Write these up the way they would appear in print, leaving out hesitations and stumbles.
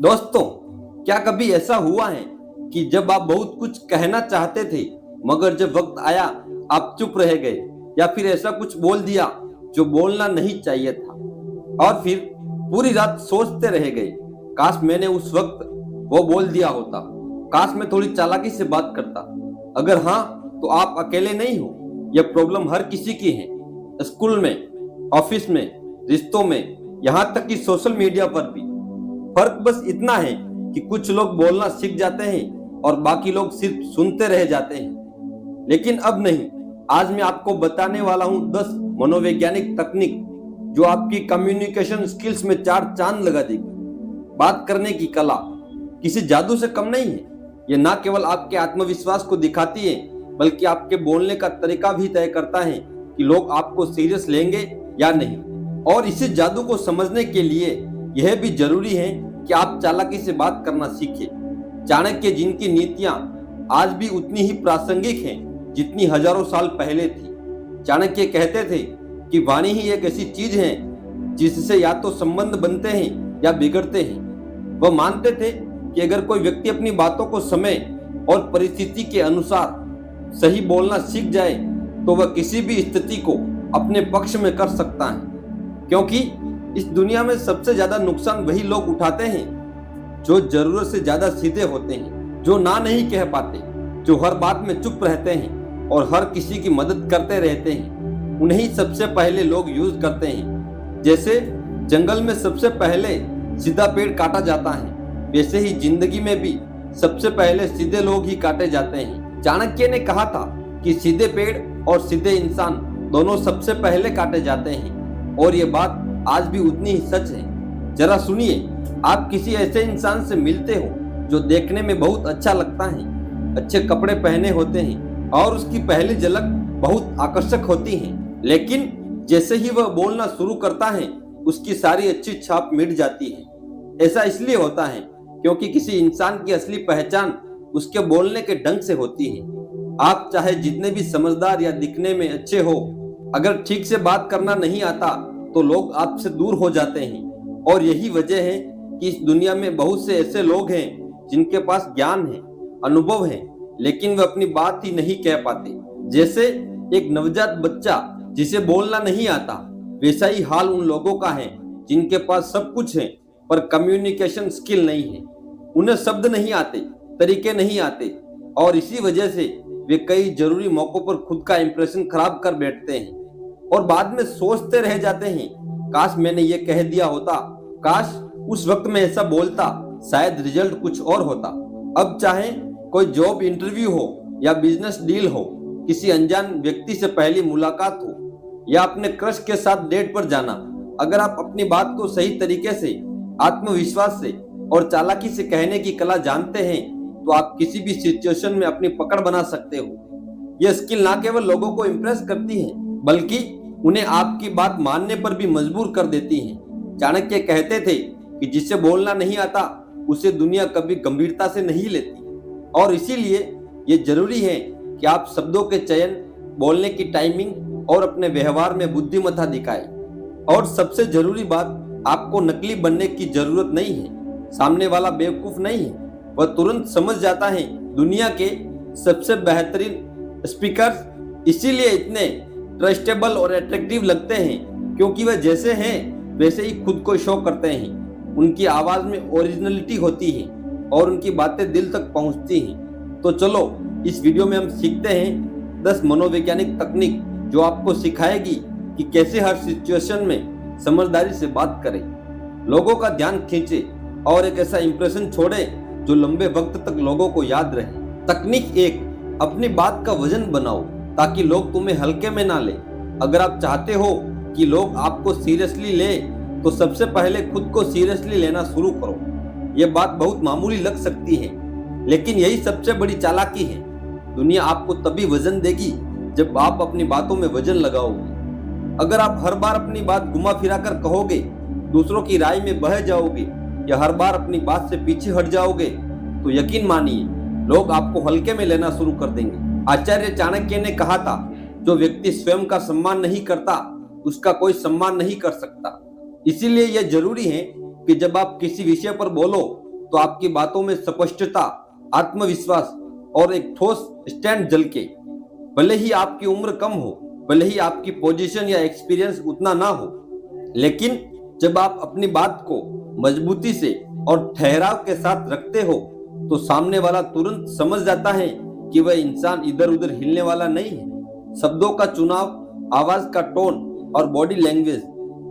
दोस्तों, क्या कभी ऐसा हुआ है कि जब आप बहुत कुछ कहना चाहते थे मगर जब वक्त आया आप चुप रह गए या फिर ऐसा कुछ बोल दिया जो बोलना नहीं चाहिए था और फिर पूरी रात सोचते रह गए, काश मैंने उस वक्त वो बोल दिया होता, काश मैं थोड़ी चालाकी से बात करता। अगर हाँ, तो आप अकेले नहीं हो। यह प्रॉब्लम हर किसी की है, स्कूल में, ऑफिस में, रिश्तों में, यहाँ तक कि सोशल मीडिया पर भी। फर्क बस इतना है कि कुछ लोग बोलना सीख जाते हैं और बाकी लोग सिर्फ सुनते रह जाते हैं। लेकिन अब नहीं, आज मैं आपको बताने वाला हूं 10 मनोवैज्ञानिक तकनीक जो आपकी कम्युनिकेशन स्किल्स में 4 चांद लगा देगी। बात करने की कला किसी जादू से कम नहीं है। यह ना केवल आपके आत्मविश्वास को दिखाती है बल्कि आपके बोलने का तरीका भी तय करता है कि लोग आपको सीरियस लेंगे या नहीं। और इसी जादू को समझने के लिए यह भी जरूरी है कि आप चालाकी से बात करना सीखें। चाणक्य, जिनकी नीतियां आज भी उतनी ही प्रासंगिक हैं जितनी हजारों साल पहले थी। चाणक्य कहते थे कि वाणी ही एक ऐसी चीज है जिससे या तो संबंध बनते हैं या बिगड़ते हैं। वह मानते थे कि अगर कोई व्यक्ति अपनी बातों को समय और परिस्थिति के अनुसार सही बोलना सीख जाए तो वह किसी भी स्थिति को अपने पक्ष में कर सकता है। क्योंकि इस दुनिया में सबसे ज्यादा नुकसान वही लोग उठाते हैं जो जरूरत से ज्यादा सीधे होते हैं, जो ना नहीं कह पाते, जो हर बात में चुप रहते हैं और हर किसी की मदद करते रहते हैं। उन्हें सबसे पहले लोग यूज करते हैं। जैसे जंगल में सबसे पहले सीधा पेड़ काटा जाता है, वैसे ही जिंदगी में भी सबसे पहले सीधे लोग ही काटे जाते हैं। चाणक्य ने कहा था कि सीधे पेड़ और सीधे इंसान दोनों सबसे पहले काटे जाते हैं, और ये बात आज भी उतनी ही सच है। जरा सुनिए, आप किसी ऐसे इंसान से मिलते हो जो देखने में बहुत अच्छा लगता है, अच्छे कपड़े पहने होते हैं और उसकी पहली झलक बहुत आकर्षक होती है, लेकिन जैसे ही वह बोलना शुरू करता है उसकी सारी अच्छी छाप मिट जाती है। ऐसा इसलिए होता है क्योंकि किसी इंसान की असली पहचान उसके बोलने के ढंग से होती है। आप चाहे जितने भी समझदार या दिखने में अच्छे हो, अगर ठीक से बात करना नहीं आता तो लोग आपसे दूर हो जाते हैं। और यही वजह है कि इस दुनिया में बहुत से ऐसे लोग हैं जिनके पास ज्ञान है, अनुभव है, लेकिन वे अपनी बात ही नहीं कह पाते। जैसे एक नवजात बच्चा जिसे बोलना नहीं आता, वैसा ही हाल उन लोगों का है जिनके पास सब कुछ है पर कम्युनिकेशन स्किल नहीं है। उन्हें शब्द नहीं आते, तरीके नहीं आते, और इसी वजह से वे कई जरूरी मौकों पर खुद का इंप्रेशन खराब कर बैठते हैं और बाद में सोचते रह जाते हैं, काश मैंने ये कह दिया होता, काश उस वक्त मैं ऐसा बोलता, शायद रिजल्ट कुछ और होता। अब चाहे कोई जॉब इंटरव्यू हो या बिजनेस डील हो, किसी अनजान व्यक्ति से पहली मुलाकात हो या अपने क्रश के साथ डेट पर जाना, अगर आप अपनी बात को सही तरीके से, आत्मविश्वास से और चालाकी से कहने की कला जानते हैं तो आप किसी भी सिचुएशन में अपनी पकड़ बना सकते हो। यह स्किल ना केवल लोगों को इंप्रेस करती है बल्कि उन्हें आपकी बात मानने पर भी मजबूर कर देती है। चाणक्य कहते थे कि जिसे बोलना नहीं आता उसे दुनिया कभी गंभीरता से नहीं लेती, और इसीलिए ये जरूरी है कि आप शब्दों के चयन, बोलने की टाइमिंग और अपने व्यवहार में बुद्धिमत्ता दिखाएं। और सबसे जरूरी बात, आपको नकली बनने की जरूरत नहीं है। सामने वाला बेवकूफ नहीं है, वह तुरंत समझ जाता है। दुनिया के सबसे बेहतरीन स्पीकर्स इसीलिए इतने ट्रस्टेबल और अट्रैक्टिव लगते हैं क्योंकि वह जैसे हैं वैसे ही खुद को शो करते हैं। उनकी आवाज में ओरिजिनलिटी होती है और उनकी बातें दिल तक पहुंचती हैं। तो चलो, इस वीडियो में हम सीखते हैं 10 मनोवैज्ञानिक तकनीक जो आपको सिखाएगी कि कैसे हर सिचुएशन में समझदारी से बात करें, लोगों का ध्यान खींचे और एक ऐसा इंप्रेशन छोड़े जो लंबे वक्त तक लोगों को याद रहे। तकनीक 1, अपनी बात का वजन बनाओ ताकि लोग तुम्हें हल्के में ना ले। अगर आप चाहते हो कि लोग आपको सीरियसली ले तो सबसे पहले खुद को सीरियसली लेना शुरू करो। यह बात बहुत मामूली लग सकती है, लेकिन यही सबसे बड़ी चालाकी है। दुनिया आपको तभी वजन देगी जब आप अपनी बातों में वजन लगाओगे। अगर आप हर बार अपनी बात घुमा फिरा कर कहोगे, दूसरों की राय में बह जाओगे या हर बार अपनी बात से पीछे हट जाओगे तो यकीन मानिए लोग आपको हल्के में लेना शुरू कर देंगे। आचार्य चाणक्य ने कहा था, जो व्यक्ति स्वयं का सम्मान नहीं करता उसका कोई सम्मान नहीं कर सकता। इसीलिए यह जरूरी है कि जब आप किसी विषय पर बोलो तो आपकी बातों में स्पष्टता, आत्मविश्वास और एक ठोस स्टैंड झलके। भले ही आपकी उम्र कम हो, भले ही आपकी पोजीशन या एक्सपीरियंस उतना ना हो, लेकिन जब आप अपनी बात को मजबूती से और ठहराव के साथ रखते हो तो सामने वाला तुरंत समझ जाता है कि वह इंसान इधर उधर हिलने वाला नहीं है। शब्दों का चुनाव, आवाज का टोन और बॉडी लैंग्वेज,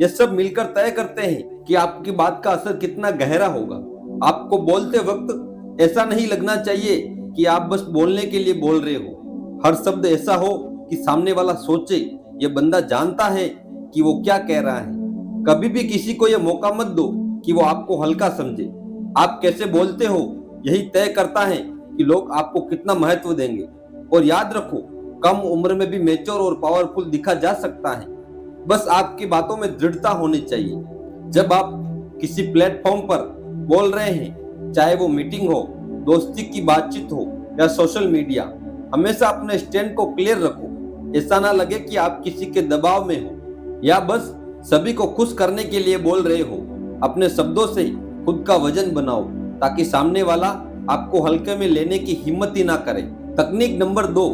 ये सब मिलकर तय करते हैं कि आपकी बात का असर कितना गहरा होगा। आपको बोलते वक्त ऐसा नहीं लगना चाहिए कि आप बस बोलने के लिए बोल रहे हो। हर शब्द ऐसा हो कि सामने वाला सोचे ये बंदा जानता है कि वो क्या कह रहा है। कभी भी किसी को यह मौका मत दो कि वो आपको हल्का समझे। आप कैसे बोलते हो यही तय करता है कि लोग आपको कितना महत्व देंगे। और याद रखो, कम उम्र में भी मैच्योर और पावरफुल दिखा जा सकता है, बस आपकी बातों में दृढ़ता होनी चाहिए। जब आप किसी प्लेटफॉर्म पर बोल रहे हैं, चाहे वो मीटिंग हो, दोस्ती की बातचीत हो या सोशल मीडिया, हमेशा अपने स्टैंड को क्लियर रखो। ऐसा ना लगे कि आप किसी के दबाव में हो या बस सभी को खुश करने के लिए बोल रहे हो। अपने शब्दों से खुद का वजन बनाओ ताकि सामने वाला आपको हल्के में लेने की हिम्मत ही ना करे। तकनीक नंबर 2,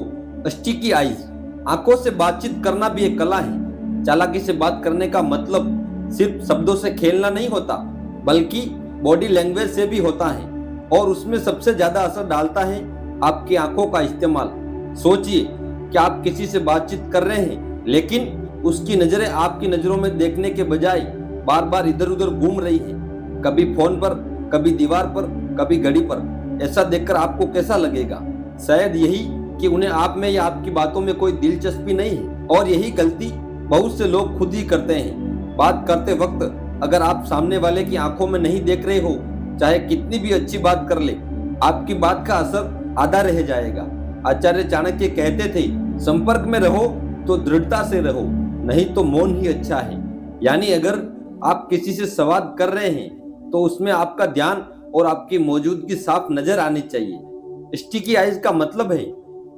स्टिकी आईज। आंखों से बातचीत करना भी एक कला है। चालाकी से बात करने का मतलब सिर्फ शब्दों से खेलना नहीं होता, बल्कि बॉडी लैंग्वेज से भी होता है, और उसमें सबसे ज्यादा असर डालता है आपकी आंखों का इस्तेमाल। सोचिए कि आप किसी से बातचीत कर रहे हैं, लेकिन उसकी नजरें आपकी नजरों में देखने के बजाय बार बार इधर उधर घूम रही हैं, कभी फोन पर, कभी दीवार पर, कभी घड़ी पर। ऐसा देखकर आपको कैसा लगेगा? शायद यही कि उन्हें आप में या आपकी बातों में कोई दिलचस्पी नहीं है। और यही गलती बहुत से लोग खुद ही करते हैं। बात करते वक्त अगर आप सामने वाले की आंखों में नहीं देख रहे हो, चाहे कितनी भी अच्छी बात कर ले, आपकी बात का असर आधा रह जाएगा। आचार्य चाणक्य कहते थे, संपर्क में रहो तो दृढ़ता से रहो, नहीं तो मौन ही अच्छा है। यानी अगर आप किसी से संवाद कर रहे हैं तो उसमें आपका ध्यान और आपकी मौजूदगी साफ नजर आनी चाहिए। स्टिकी आइज का मतलब है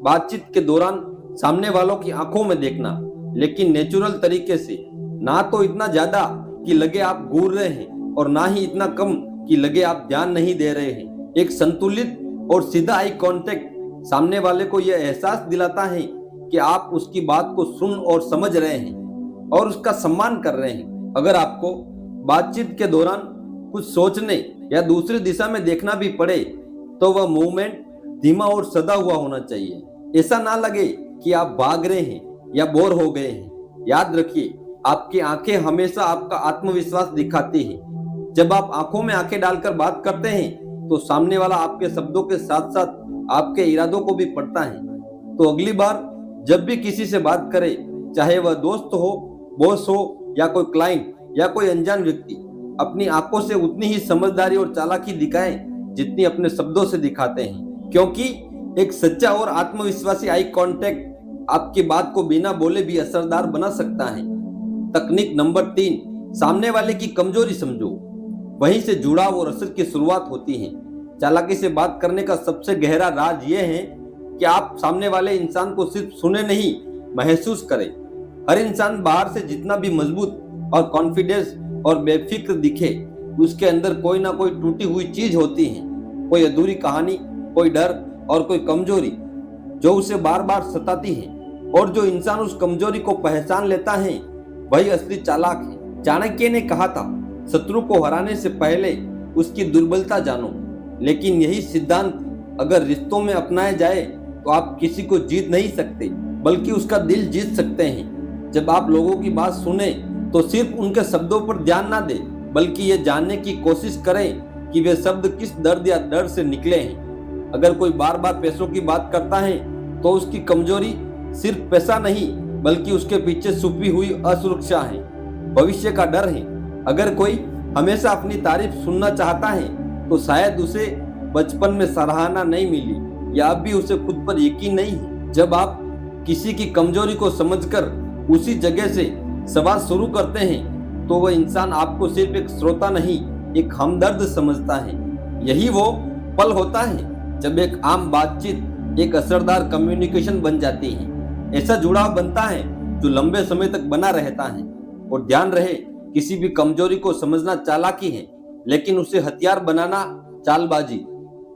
बातचीत के दौरान सामने वालों की आंखों में देखना, लेकिन नेचुरल तरीके से। ना तो इतना ज्यादा कि लगे आप घूर रहे हैं और ना ही इतना कम कि लगे आप ध्यान नहीं दे रहे हैं। एक संतुलित और सीधा आई कांटेक्ट सामने वाले को यह एहसास दिलाता है कि आप उसकी बात को सुन और समझ रहे हैं और उसका सम्मान कर रहे हैं। अगर आपको बातचीत के दौरान कुछ सोचने या दूसरी दिशा में देखना भी पड़े तो वह मूवमेंट धीमा और सदा हुआ होना चाहिए। ऐसा ना लगे कि आप भाग रहे हैं या बोर हो गए हैं। याद रखिए, आपकी आंखें हमेशा आपका आत्मविश्वास दिखाती हैं। जब आप आंखों में आंखें डालकर बात करते हैं तो सामने वाला आपके शब्दों के साथ साथ आपके इरादों को भी पढ़ता है। तो अगली बार जब भी किसी से बात करें, चाहे वह दोस्त हो, बॉस हो या कोई क्लाइंट या कोई अनजान व्यक्ति, अपनी आंखों से उतनी ही समझदारी और चालाकी दिखाएं जितनी अपने शब्दों से दिखाते हैं। क्योंकि एक सच्चा और आत्मविश्वासी आई कांटेक्ट आपकी बात को बिना बोले भी असरदार बना सकता है। तकनीक नंबर 3, सामने वाले की कमजोरी समझो। वहीं से जुड़ाव और असर की शुरुआत होती है। चालाकी से बात करने का सबसे गहरा राज यह है कि आप सामने वाले इंसान को सिर्फ सुने नहीं, महसूस करें। हर इंसान बाहर से जितना भी मजबूत और कॉन्फिडेंस और बेफिक्र दिखे, उसके अंदर कोई ना कोई टूटी हुई चीज होती है। कोई अधूरी कहानी, कोई डर और कोई कमजोरी जो उसे बार बार सताती है। और जो इंसान उस कमजोरी को पहचान लेता है वही असली चालाक है। चाणक्य ने कहा था, शत्रु को हराने से पहले उसकी दुर्बलता जानो। लेकिन यही सिद्धांत अगर रिश्तों में अपनाया जाए तो आप किसी को जीत नहीं सकते, बल्कि उसका दिल जीत सकते हैं। जब आप लोगों की बात सुने तो सिर्फ उनके शब्दों पर ध्यान ना दें, बल्कि ये जानने की कोशिश करें कि वे शब्द किस दर्द या डर से निकले हैं। अगर कोई बार बार पैसों की बात करता है तो उसकी कमजोरी सिर्फ पैसा नहीं, बल्कि उसके पीछे छुपी हुई असुरक्षा है, भविष्य का डर है। अगर कोई हमेशा अपनी तारीफ सुनना चाहता है तो शायद उसे बचपन में सराहना नहीं मिली या अब भी उसे खुद पर यकीन नहीं है। जब आप किसी की कमजोरी को समझकर उसी जगह से सवाल शुरू करते हैं तो वह इंसान आपको सिर्फ एक श्रोता नहीं, एक हमदर्द समझता है। यही वो पल होता है जब एक आम बातचीत एक असरदार कम्युनिकेशन बन जाती है। ऐसा जुड़ाव बनता है जो लंबे समय तक बना रहता है। और ध्यान रहे, किसी भी कमजोरी को समझना चालाकी है, लेकिन उसे हथियार बनाना चालबाजी।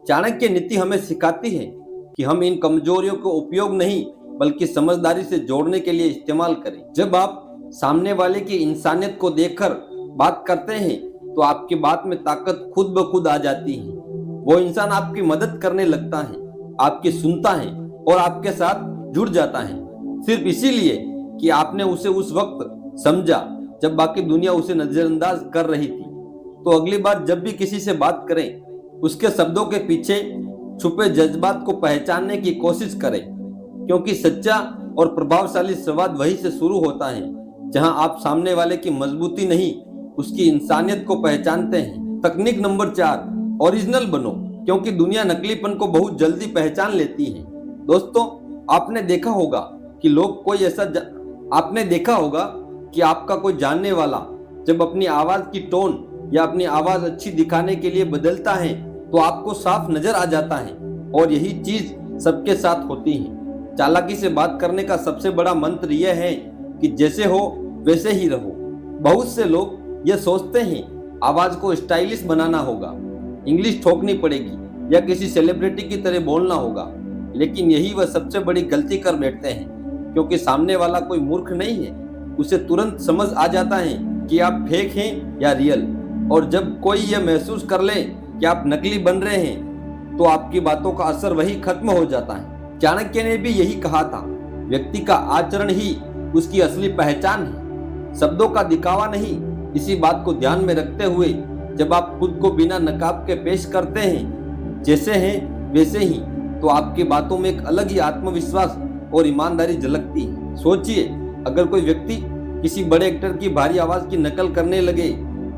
चाणक्य नीति हमें सिखाती है कि हम इन कमजोरियों को उपयोग नहीं बल्कि समझदारी से जोड़ने के लिए इस्तेमाल करें। जब आप सामने वाले की इंसानियत को देखकर बात करते हैं तो आपकी बात में ताकत खुद ब खुद आ जाती है। वो इंसान आपकी मदद करने लगता है, आपकी सुनता है और आपके साथ जुड़ जाता है, सिर्फ इसीलिए कि आपने उसे उस वक्त समझा जब बाकी दुनिया उसे नजरअंदाज कर रही थी। तो अगली बार जब भी किसी से बात करें, उसके शब्दों के पीछे छुपे जज्बात को पहचानने की कोशिश करें, क्योंकि सच्चा और प्रभावशाली संवाद वहीं से शुरू होता है जहां आप सामने वाले की मजबूती नहीं, उसकी इंसानियत को पहचानते हैं। तकनीक नंबर 4, ओरिजिनल बनो, क्योंकि दुनिया नकलीपन को बहुत जल्दी पहचान लेती है। दोस्तों, आपने देखा होगा कि आपका कोई जानने वाला जब अपनी आवाज की टोन या अपनी आवाज अच्छी दिखाने के लिए बदलता है तो आपको साफ नजर आ जाता है, और यही चीज सबके साथ होती है। चालाकी से बात करने का सबसे बड़ा मंत्र यह है कि जैसे हो वैसे ही रहो। बहुत से लोग यह सोचते हैं आवाज को स्टाइलिश बनाना होगा, इंग्लिश ठोकनी पड़ेगी या किसी सेलिब्रिटी की तरह बोलना होगा, लेकिन यही वह सबसे बड़ी गलती कर बैठते हैं, क्योंकि सामने वाला कोई मूर्ख नहीं है। उसे तुरंत समझ आ जाता है कि आप फेक हैं या रियल, और जब कोई यह महसूस कर ले कि आप नकली बन रहे हैं तो आपकी बातों का असर वही खत्म हो जाता है। चाणक्य ने भी यही कहा था, व्यक्ति का आचरण ही उसकी असली पहचान है, शब्दों का दिखावा नहीं। इसी बात को ध्यान में रखते हुए जब आप खुद को बिना नकाब के पेश करते हैं, जैसे हैं वैसे ही, तो आपकी बातों में एक अलग ही आत्मविश्वास और ईमानदारी झलकती है। सोचिए, अगर कोई व्यक्ति किसी बड़े एक्टर की भारी आवाज की नकल करने लगे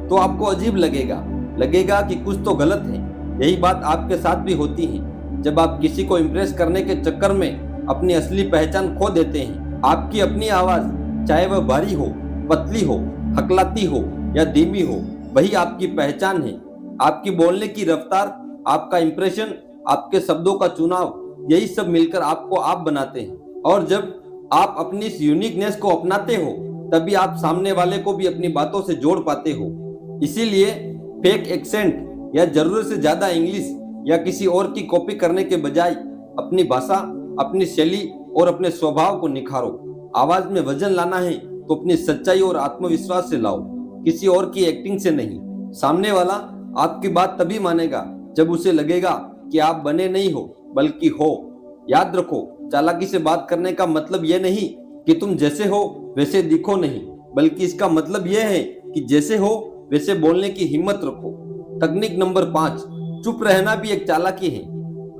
तो आपको अजीब लगेगा कि कुछ तो गलत है। यही बात आपके साथ भी होती है जब आप किसी को इम्प्रेस करने के चक्कर में अपनी असली पहचान खो देते हैं। आपकी अपनी आवाज, चाहे वह भारी हो, पतली हो, हकलाती हो या धीमी हो, वही आपकी पहचान है। आपकी बोलने की रफ्तार, आपका इंप्रेशन, आपके शब्दों का चुनाव, यही सब मिलकर आपको आप बनाते हैं। और जब आप अपनी इस यूनिकनेस को अपनाते हो तभी आप सामने वाले को भी अपनी बातों से जोड़ पाते हो। इसीलिए फेक एक्सेंट या जरूरत से ज्यादा इंग्लिश या किसी और की कॉपी करने के बजाय अपनी भाषा, अपनी शैली और अपने स्वभाव को निखारो। आवाज में वजन लाना है तो अपनी सच्चाई और आत्मविश्वास से लाओ, किसी और की एक्टिंग से नहीं। सामने वाला आपकी बात तभी मानेगा जब उसे लगेगा कि आप बने नहीं हो बल्कि हो। याद रखो, चालाकी से बात करने का मतलब यह नहीं कि तुम जैसे हो वैसे दिखो नहीं, बल्कि इसका मतलब यह है कि जैसे हो वैसे बोलने की हिम्मत रखो। तकनीक नंबर 5, चुप रहना भी एक चालाकी है।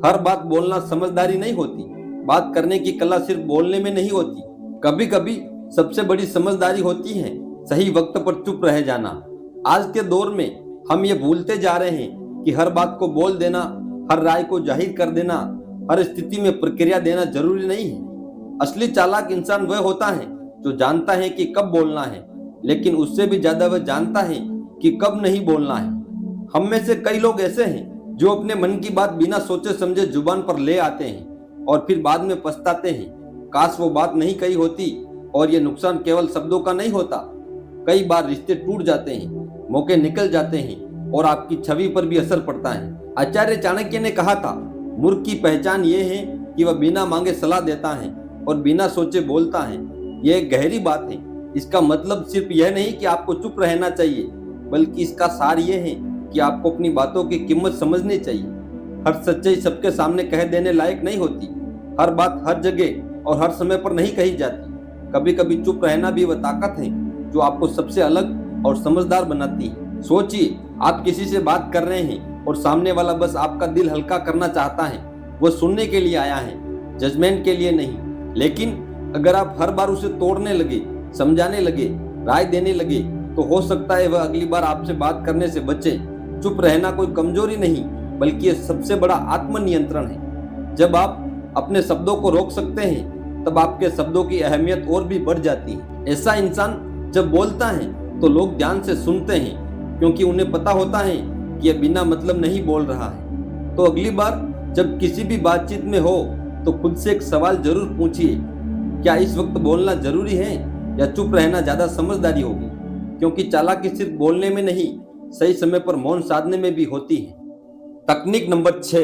हर बात बोलना समझदारी नहीं होती। बात करने की कला सिर्फ बोलने में नहीं होती, कभी कभी सबसे बड़ी समझदारी होती है सही वक्त पर चुप रह जाना। आज के दौर में हम ये भूलते जा रहे हैं कि हर बात को बोल देना, हर राय को जाहिर कर देना, हर स्थिति में प्रतिक्रिया देना जरूरी नहीं है। असली चालाक इंसान वह होता है जो जानता है कि कब बोलना है, लेकिन उससे भी ज्यादा वह जानता है कि कब नहीं बोलना है। हम में से कई लोग ऐसे हैं जो अपने मन की बात बिना सोचे समझे जुबान पर ले आते हैं और फिर बाद में पछताते हैं, काश वो बात नहीं कही होती। और ये नुकसान केवल शब्दों का नहीं होता, कई बार रिश्ते टूट जाते हैं, मौके निकल जाते हैं और आपकी छवि पर भी असर पड़ता है। आचार्य चाणक्य ने कहा था, मूर्ख की पहचान ये है कि वह बिना मांगे सलाह देता है और बिना सोचे बोलता है। यह एक गहरी बात है। इसका मतलब सिर्फ यह नहीं कि आपको चुप रहना चाहिए, बल्कि इसका सार यह है कि आपको अपनी बातों की कीमत समझनी चाहिए। हर सच्चाई सबके सामने कह देने लायक नहीं होती, हर बात हर जगह और हर समय पर नहीं कही जाती। कभी कभी चुप रहना भी वह ताकत है जो आपको सबसे अलग और समझदार बनाती है। सोचिए, आप किसी से बात कर रहे हैं और सामने वाला बस आपका दिल हल्का करना चाहता है, वो सुनने के लिए आया है, जजमेंट के लिए नहीं। लेकिन अगर आप हर बार उसे तोड़ने लगे, समझाने लगे, राय देने लगे, तो हो सकता है वह अगली बार आपसे बात करने से बचे। चुप रहना कोई कमजोरी नहीं, बल्कि यह सबसे बड़ा आत्मनियंत्रण है। जब आप अपने शब्दों को रोक सकते हैं तब आपके शब्दों की अहमियत और भी बढ़ जाती है। ऐसा इंसान जब बोलता है तो लोग ध्यान से सुनते हैं, क्योंकि उन्हें पता होता है कि यह बिना मतलब नहीं बोल रहा है। तो अगली बार जब किसी भी बातचीत में हो तो खुद से एक सवाल जरूर पूछिए, क्या इस वक्त बोलना जरूरी है या चुप रहना ज्यादा समझदारी होगी? क्योंकि चालाकी सिर्फ बोलने में नहीं, सही समय पर मौन साधने में भी होती है। तकनीक नंबर 6,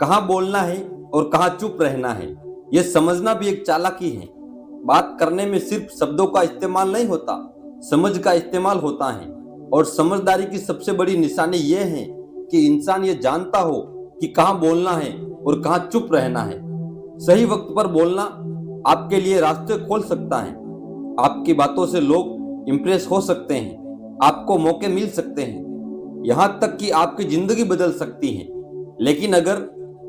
कहाँ बोलना है और कहाँ चुप रहना है। यह समझना भी एक चालाकी है। बात करने में सिर्फ शब्दों का इस्तेमाल नहीं होता, समझ का इस्तेमाल होता है। और समझदारी की सबसे बड़ी निशानी यह है कि इंसान ये जानता हो कि कहाँ बोलना है और कहाँ चुप रहना है। सही वक्त पर बोलना आपके लिए रास्ते खोल सकता है। आपकी बातों से लोग इंप्रेस हो सकते हैं, आपको मौके मिल सकते हैं, यहाँ तक कि आपकी जिंदगी बदल सकती है। लेकिन अगर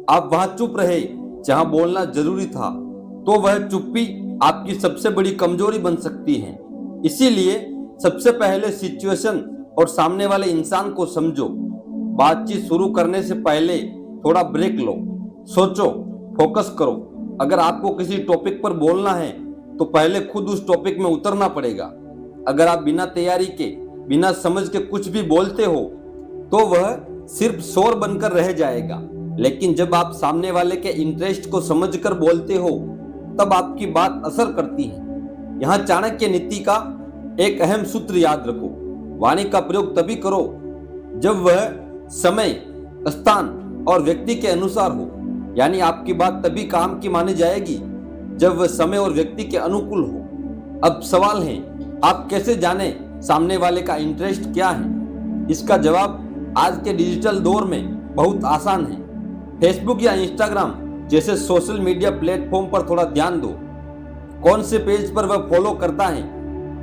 आप वहां चुप रहे जहां बोलना जरूरी था, तो वह चुप्पी आपकी सबसे बड़ी कमजोरी बन सकती है। इसीलिए सबसे पहले सिचुएशन और सामने वाले इंसान को समझो। बातचीत शुरू करने से पहले थोड़ा ब्रेक लो, सोचो, फोकस करो। अगर आपको किसी टॉपिक पर बोलना है तो पहले खुद उस टॉपिक में उतरना पड़ेगा। अगर आप बिना तैयारी के, बिना समझ के कुछ भी बोलते हो तो वह सिर्फ शोर बनकर रह जाएगा। लेकिन जब आप सामने वाले के इंटरेस्ट को समझकर बोलते हो तब आपकी बात असर करती है। यहाँ चाणक्य नीति का एक अहम सूत्र याद रखो। वाणी का प्रयोग तभी करो जब वह समय, स्थान और व्यक्ति के अनुसार हो। यानी आपकी बात तभी काम की मानी जाएगी जब वह समय और व्यक्ति के अनुकूल हो। अब सवाल है, आप कैसे जाने सामने वाले का इंटरेस्ट क्या है? इसका जवाब आज के डिजिटल दौर में बहुत आसान है। फेसबुक या इंस्टाग्राम जैसे सोशल मीडिया प्लेटफॉर्म पर थोड़ा ध्यान दो। कौन से पेज पर वह फॉलो करता है,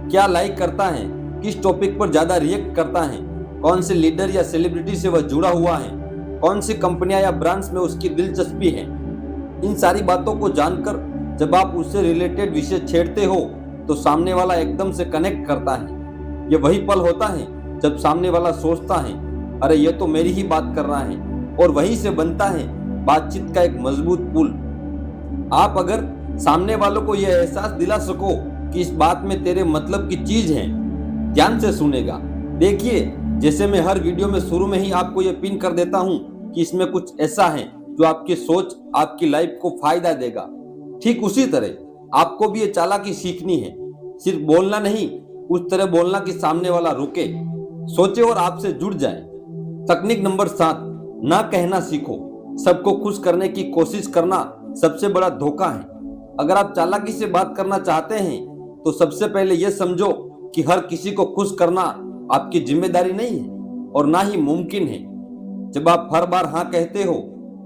क्या लाइक करता है, किस टॉपिक पर ज्यादा रिएक्ट करता है, कौन से लीडर या सेलिब्रिटी से वह जुड़ा हुआ है, कौन सी कंपनियां या ब्रांड्स में उसकी दिलचस्पी है। इन सारी बातों को जानकर जब आप उससे रिलेटेड विषय छेड़ते हो तो सामने वाला एकदम से कनेक्ट करता है। यह वही पल होता है जब सामने वाला सोचता है, अरे ये तो मेरी ही बात कर रहा है, और वहीं से बनता है बातचीत का एक मजबूत पुल। आप अगर सामने वालों को यह एहसास दिला सको कि इस बात में तेरे मतलब की चीज है, ध्यान से सुनेगा। देखिए, जैसे मैं हर वीडियो में शुरू में ही आपको यह पिन कर देता हूं कि इसमें कुछ ऐसा है जो आपकी सोच, आपकी लाइफ को फायदा देगा। ठीक उसी तरह आपको भी ये चालाकी सीखनी है। सिर्फ बोलना नहीं, उस तरह बोलना कि सामने वाला रुके, सोचे और आपसे जुड़ जाए। तकनीक नंबर 7, ना कहना सीखो। सबको खुश करने की कोशिश करना सबसे बड़ा धोखा है। अगर आप चालाकी से बात करना चाहते हैं तो सबसे पहले यह समझो कि हर किसी को खुश करना आपकी जिम्मेदारी नहीं है और ना ही मुमकिन है। जब आप हर बार हाँ कहते हो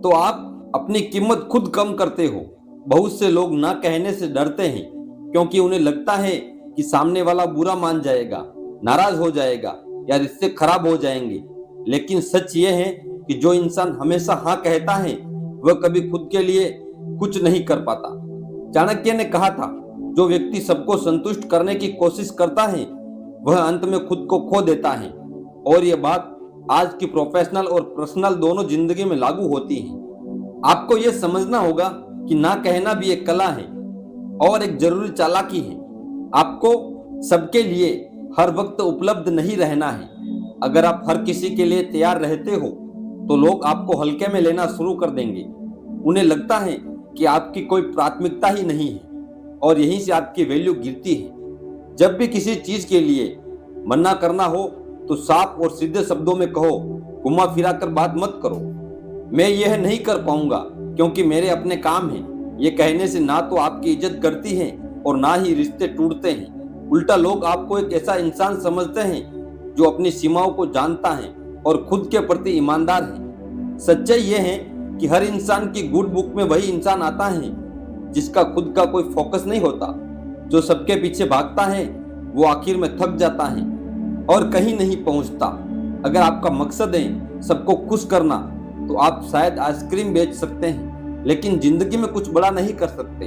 तो आप अपनी कीमत खुद कम करते हो। बहुत से लोग ना कहने से डरते हैं क्योंकि उन्हें लगता है कि सामने वाला बुरा मान जाएगा, नाराज हो जाएगा या रिश्ते खराब हो जाएंगे। लेकिन सच ये है कि जो इंसान हमेशा हाँ कहता है वह कभी खुद के लिए कुछ नहीं कर पाता। चाणक्य ने कहा था, जो व्यक्ति सबको संतुष्ट करने की कोशिश करता है वह अंत में खुद को खो देता है। और यह बात आज की प्रोफेशनल और पर्सनल दोनों जिंदगी में लागू होती है। आपको यह समझना होगा कि ना कहना भी एक कला है और एक जरूरी चालाकी है। आपको सबके लिए हर वक्त उपलब्ध नहीं रहना है। अगर आप हर किसी के लिए तैयार रहते हो तो लोग आपको हल्के में लेना शुरू कर देंगे। उन्हें लगता है कि आपकी कोई प्राथमिकता ही नहीं है और यहीं से आपकी वैल्यू गिरती है। जब भी किसी चीज के लिए मना करना हो तो साफ और सीधे शब्दों में कहो, घुमा फिरा कर बात मत करो। मैं यह नहीं कर पाऊंगा क्योंकि मेरे अपने काम हैं। ये कहने से ना तो आपकी इज्जत करती है और ना ही रिश्ते टूटते हैं। उल्टा लोग आपको एक ऐसा इंसान समझते हैं जो अपनी सीमाओं को जानता है और खुद के प्रति ईमानदार है। सच्चाई यह है कि हर इंसान की गुड बुक में वही इंसान आता है जिसका खुद का कोई फोकस नहीं होता। जो सबके पीछे भागता है वो आखिर में थक जाता है और कहीं नहीं पहुंचता। अगर आपका मकसद है सबको खुश करना तो आप शायद आइसक्रीम बेच सकते हैं लेकिन जिंदगी में कुछ बड़ा नहीं कर सकते।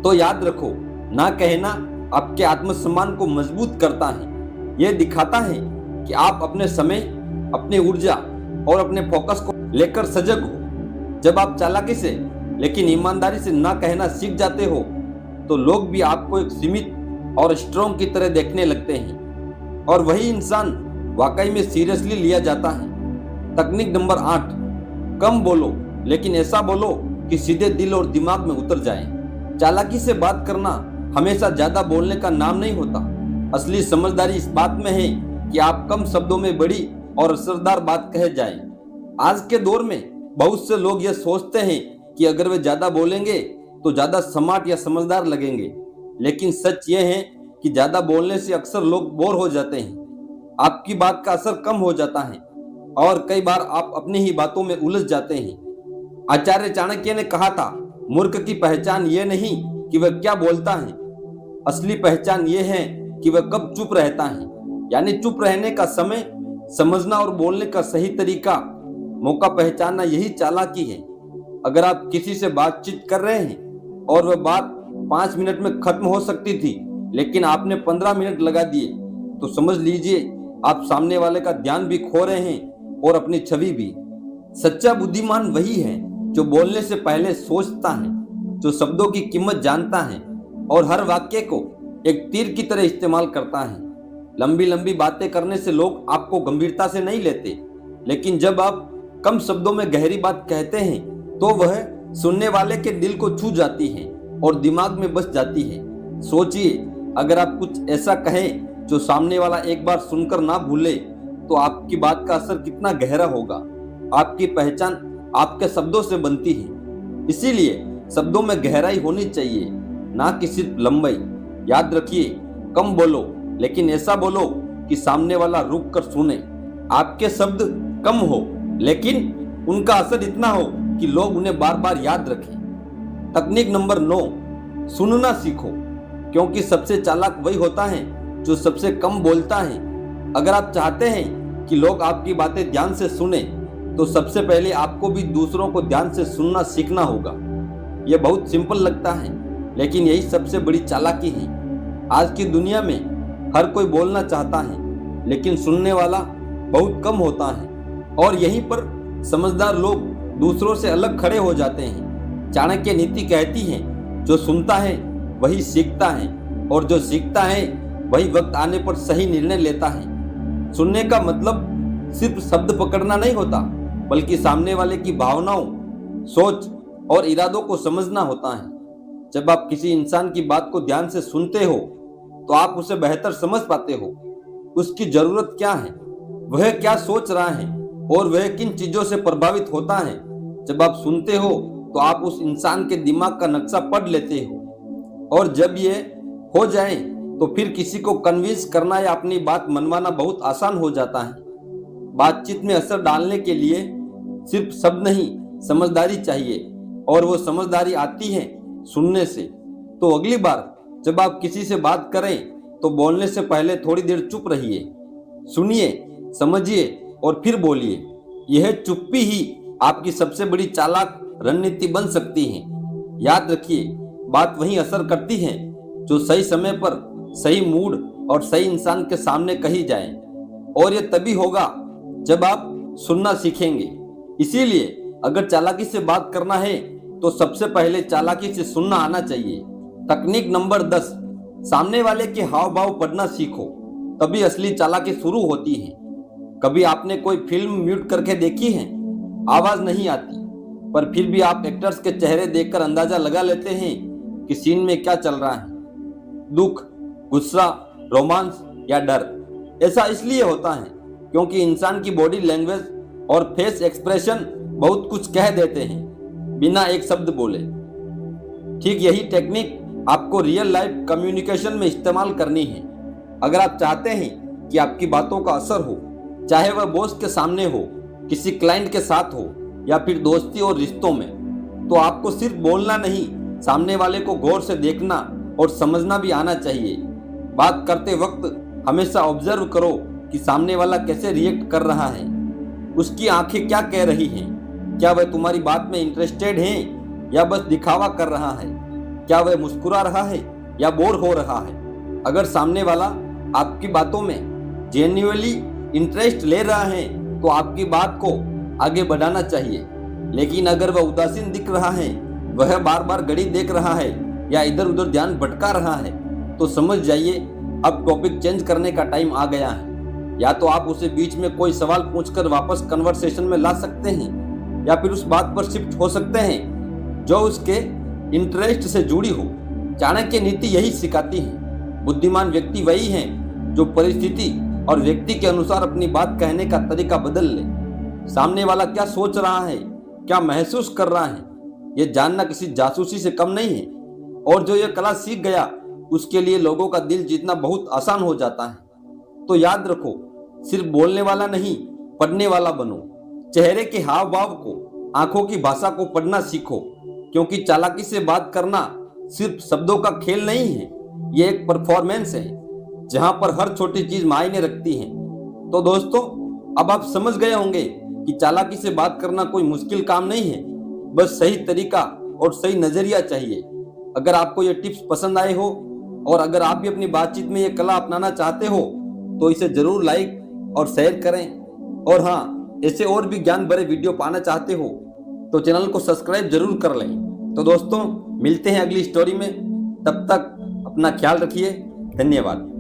तो याद रखो, ना कहना आपके आत्मसम्मान को मजबूत करता है। यह दिखाता है कि आप अपने समय, अपनी ऊर्जा और अपने फोकस को लेकर सजग हो। जब आप चालाकी से लेकिन ईमानदारी से ना कहना सीख जाते हो तो लोग भी आपको एक सीमित और स्ट्रॉन्ग की तरह देखने लगते हैं और वही इंसान वाकई में सीरियसली लिया जाता है। तकनीक नंबर 8, कम बोलो लेकिन ऐसा बोलो कि सीधे दिल और दिमाग में उतर जाए। चालाकी से बात करना हमेशा ज्यादा बोलने का नाम नहीं होता। असली समझदारी इस बात में है कि आप कम शब्दों में बड़ी और असरदार बात कह जाए। आज के दौर में बहुत से लोग यह सोचते हैं कि अगर वे ज्यादा बोलेंगे तो ज्यादा स्मार्ट या समझदार लगेंगे, लेकिन सच यह है कि ज्यादा बोलने से अक्सर लोग बोर हो जाते हैं, आपकी बात का असर कम हो जाता है और कई बार आप अपनी ही बातों में उलझ जाते हैं। आचार्य चाणक्य ने कहा था, मूर्ख की पहचान ये नहीं कि वह क्या बोलता है, असली पहचान ये है कि वह कब चुप रहता है। यानी चुप रहने का समय समझना और बोलने का सही तरीका, मौका पहचानना, यही चालाकी है। अगर आप किसी से बातचीत कर रहे हैं और वह बात 5 मिनट में खत्म हो सकती थी, लेकिन आपने 15 मिनट लगा दिए, तो समझ लीजिए आप सामने वाले का ध्यान भी खो रहे हैं और अपनी छवि भी। सच्चा बुद्धिमान वही है जो बोलने से पहले सोचता है, जो शब्दों की कीमत जानता है और हर वाक्य को एक तीर की तरह इस्तेमाल करता है। लंबी लंबी बातें करने से लोग आपको गंभीरता से नहीं लेते, लेकिन जब आप कम शब्दों में गहरी बात कहते हैं तो वह सुनने वाले के दिल को छू जाती है और दिमाग में बस जाती है। सोचिए, अगर आप कुछ ऐसा कहें जो सामने वाला एक बार सुनकर ना भूले, तो आपकी बात का असर कितना गहरा होगा। आपकी पहचान आपके शब्दों से बनती है, इसीलिए शब्दों में गहराई होनी चाहिए, ना कि सिर्फ लंबाई। याद रखिए, कम बोलो, लेकिन ऐसा बोलो कि सामने वाला रुक कर सुने। आपके शब्द कम हो, लेकिन उनका असर इतना हो कि लोग उन्हें बार बार याद रखें। तकनीक नंबर 9, सुनना सीखो, क्योंकि सबसे चालाक वही होता है जो सबसे कम बोलता है। अगर आप चाहते हैं कि लोग आपकी बातें ध्यान से सुने, तो सबसे पहले आपको भी दूसरों को ध्यान से सुनना सीखना होगा। यह बहुत सिंपल लगता है, लेकिन यही सबसे बड़ी चालाकी है। आज की दुनिया में हर कोई बोलना चाहता है, लेकिन सुनने वाला बहुत कम होता है, और यहीं पर समझदार लोग दूसरों से अलग खड़े हो जाते हैं। चाणक्य नीति कहती है, जो सुनता है वही सीखता है, और जो सीखता है वही वक्त आने पर सही निर्णय लेता है। सुनने का मतलब सिर्फ शब्द पकड़ना नहीं होता, बल्कि सामने वाले की भावनाओं, सोच और इरादों को समझना होता है। जब आप किसी इंसान की बात को ध्यान से सुनते हो, तो आप उसे बेहतर समझ पाते हो। उसकी जरूरत क्या है, वह क्या सोच रहा है, और वह किन चीजों से प्रभावित होता है। जब आप सुनते हो तो आप उस इंसान के दिमाग का नक्शा पढ़ लेते हो, और जब ये हो जाए तो फिर किसी को कन्विंस करना या अपनी बात मनवाना बहुत आसान हो जाता है। बातचीत में असर डालने के लिए सिर्फ शब्द नहीं, समझदारी चाहिए, और वो समझदारी आती है सुनने से। तो अगली बार जब आप किसी से बात करें, तो बोलने से पहले थोड़ी देर चुप रहिए, सुनिए, समझिए और फिर बोलिए। यह चुप्पी ही आपकी सबसे बड़ी चालाक रणनीति बन सकती है। याद रखिए, बात वही असर करती है जो सही समय पर, सही मूड और सही इंसान के सामने कही जाए, और यह तभी होगा जब आप सुनना सीखेंगे। इसीलिए अगर चालाकी से बात करना है, तो सबसे पहले चालाकी से सुनना आना चाहिए। तकनीक नंबर 10, सामने वाले के हाव भाव पढ़ना सीखो, तभी असली चालाकी शुरू होती है। कभी आपने कोई फिल्म म्यूट करके देखी है? आवाज नहीं आती, पर फिर भी आप एक्टर्स के चेहरे देखकर अंदाजा लगा लेते हैं कि सीन में क्या चल रहा है, दुख, गुस्सा, रोमांस या डर। ऐसा इसलिए होता है क्योंकि इंसान की बॉडी लैंग्वेज और फेस एक्सप्रेशन बहुत कुछ कह देते हैं बिना एक शब्द बोले। ठीक यही टेक्निक आपको रियल लाइफ कम्युनिकेशन में इस्तेमाल करनी है। अगर आप चाहते हैं कि आपकी बातों का असर हो, चाहे वह बॉस के सामने हो, किसी क्लाइंट के साथ हो, या फिर दोस्ती और रिश्तों में, तो आपको सिर्फ बोलना नहीं, सामने वाले को गौर से देखना और समझना भी आना चाहिए। बात करते वक्त हमेशा ऑब्जर्व करो कि सामने वाला कैसे रिएक्ट कर रहा है, उसकी आंखें क्या कह रही हैं, क्या वह तुम्हारी बात में इंटरेस्टेड है या बस दिखावा कर रहा है, क्या वह मुस्कुरा रहा है या बोर हो रहा है। अगर सामने वाला आपकी बातों में जेन्युइनली इंटरेस्ट ले रहा है, तो आपकी बात को आगे बढ़ाना चाहिए। लेकिन अगर वह उदासीन दिख रहा है, वह बार बार घड़ी देख रहा है या इधर उधर ध्यान भटका रहा है, तो समझ जाइए अब टॉपिक चेंज करने का टाइम आ गया है। या तो आप उसे बीच में कोई सवाल पूछकर वापस कन्वर्सेशन में ला सकते हैं, या फिर उस बात पर शिफ्ट हो सकते हैं जो उसके इंटरेस्ट से जुड़ी हो। चाणक्य नीति यही सिखाती है। बुद्धिमान व्यक्ति वही है जो परिस्थिति और व्यक्ति के अनुसार अपनी बात कहने का तरीका बदल ले। सामने वाला क्या सोच रहा है, क्या महसूस कर रहा है, ये जानना किसी जासूसी से कम नहीं है। और जो ये कला सीख गया उसके लिए लोगों का दिल जीतना बहुत आसान हो जाता है। तो याद रखो, सिर्फ बोलने वाला नहीं, पढ़ने वाला बनो। चेहरे के हाव भाव को, आंखों की भाषा को पढ़ना सीखो, क्योंकि चालाकी से बात करना सिर्फ शब्दों का खेल नहीं है, ये एक परफॉर्मेंस है जहां पर हर छोटी चीज मायने रखती है। तो दोस्तों, अब आप समझ गए होंगे कि चालाकी से बात करना कोई मुश्किल काम नहीं है, बस सही तरीका और सही नजरिया चाहिए। अगर आपको ये टिप्स पसंद आए हो और अगर आप भी अपनी बातचीत में ये कला अपनाना चाहते हो तो इसे जरूर लाइक और शेयर करें। और हाँ, ऐसे और भी ज्ञान भरे वीडियो पाना चाहते हो तो चैनल को सब्सक्राइब जरूर कर लें। तो दोस्तों, मिलते हैं अगली स्टोरी में, तब तक अपना ख्याल रखिए। धन्यवाद।